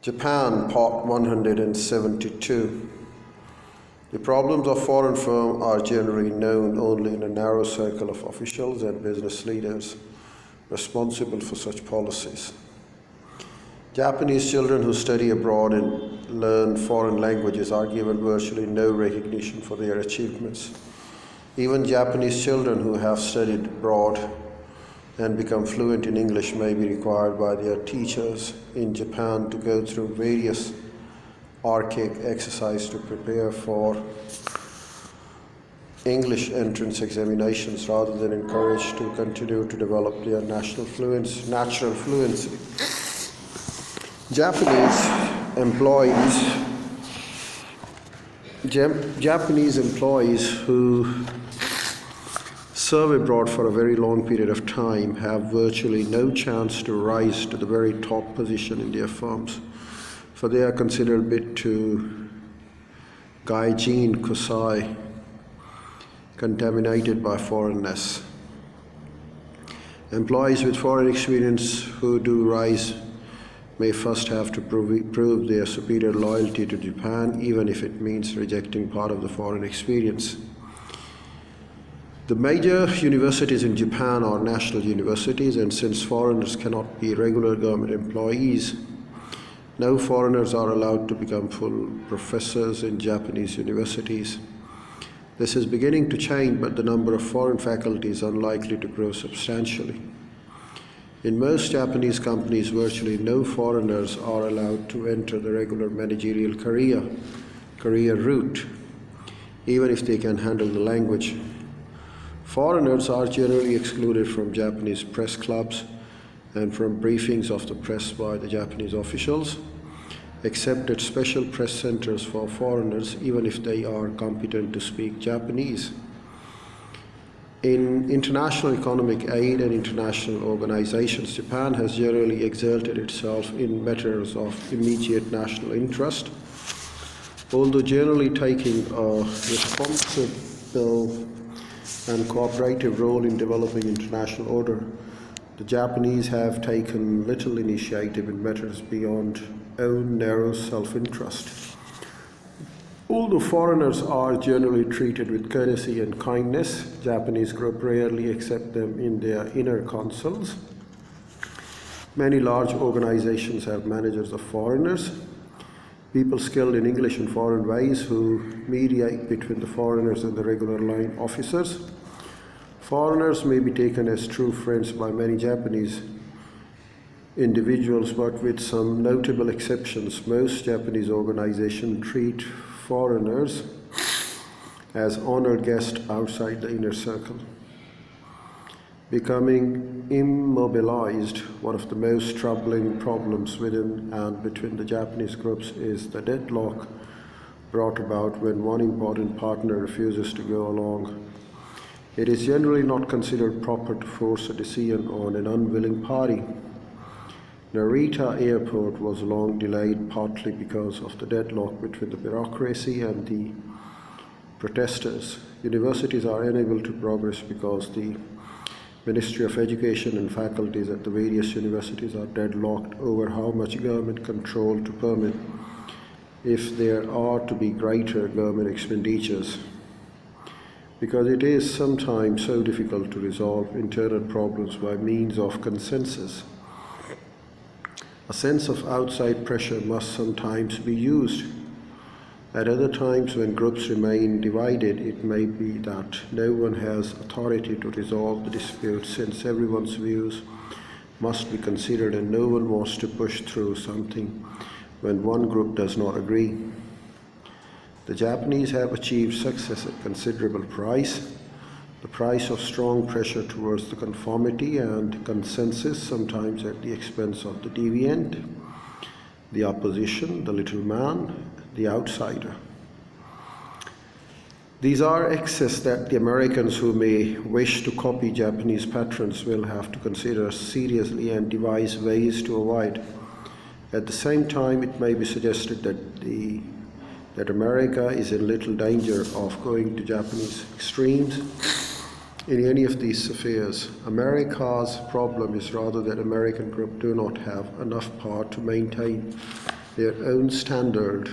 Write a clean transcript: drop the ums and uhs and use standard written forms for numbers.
Japan, Part 172. The problems of foreign firms are generally known only in a narrow circle of officials and business leaders responsible for such policies. Japanese children who study abroad and learn foreign languages are given virtually no recognition for their achievements. Even Japanese children who have studied abroad and become fluent in English may be required by their teachers in Japan to go through various archaic exercises to prepare for English entrance examinations rather than encouraged to continue to develop their natural fluency. Japanese employees who serve abroad for a very long period of time have virtually no chance to rise to the very top position in their firms, for they are considered a bit too gaijin kusai, contaminated by foreignness. Employees with foreign experience who do rise may first have to prove their superior loyalty to Japan, even if it means rejecting part of the foreign experience. The major universities in Japan are national universities, and since foreigners cannot be regular government employees, no foreigners are allowed to become full professors in Japanese universities. This is beginning to change, but the number of foreign faculty is unlikely to grow substantially. In most Japanese companies, virtually no foreigners are allowed to enter the regular managerial career route, even if they can handle the language. Foreigners are generally excluded from Japanese press clubs and from briefings of the press by the Japanese officials, except at special press centers for foreigners, even if they are competent to speak Japanese. In international economic aid and international organizations, Japan has generally exerted itself in matters of immediate national interest, although generally taking a responsible and cooperative role in developing international order. The Japanese have taken little initiative in matters beyond own narrow self-interest. Although foreigners are generally treated with courtesy and kindness, Japanese groups rarely accept them in their inner councils. Many large organizations have managers of foreigners, people skilled in English and foreign ways who mediate between the foreigners and the regular line officers. Foreigners may be taken as true friends by many Japanese individuals, but with some notable exceptions, most Japanese organizations treat foreigners as honored guests outside the inner circle. Becoming immobilized, one of the most troubling problems within and between the Japanese groups is the deadlock brought about when one important partner refuses to go along. It is generally not considered proper to force a decision on an unwilling party. Narita Airport was long delayed partly because of the deadlock between the bureaucracy and the protesters. Universities are unable to progress because the Ministry of Education and faculties at the various universities are deadlocked over how much government control to permit if there are to be greater government expenditures. Because it is sometimes so difficult to resolve internal problems by means of consensus. A sense of outside pressure must sometimes be used. At other times, when groups remain divided, it may be that no one has authority to resolve the dispute, since everyone's views must be considered and no one wants to push through something when one group does not agree. The Japanese have achieved success at considerable price, the price of strong pressure towards the conformity and consensus, sometimes at the expense of the deviant, the opposition, the little man, the outsider. These are excesses that the Americans who may wish to copy Japanese patterns will have to consider seriously and devise ways to avoid. At the same time, it may be suggested that America is in little danger of going to Japanese extremes in any of these affairs. America's problem is rather that American groups do not have enough power to maintain their own standard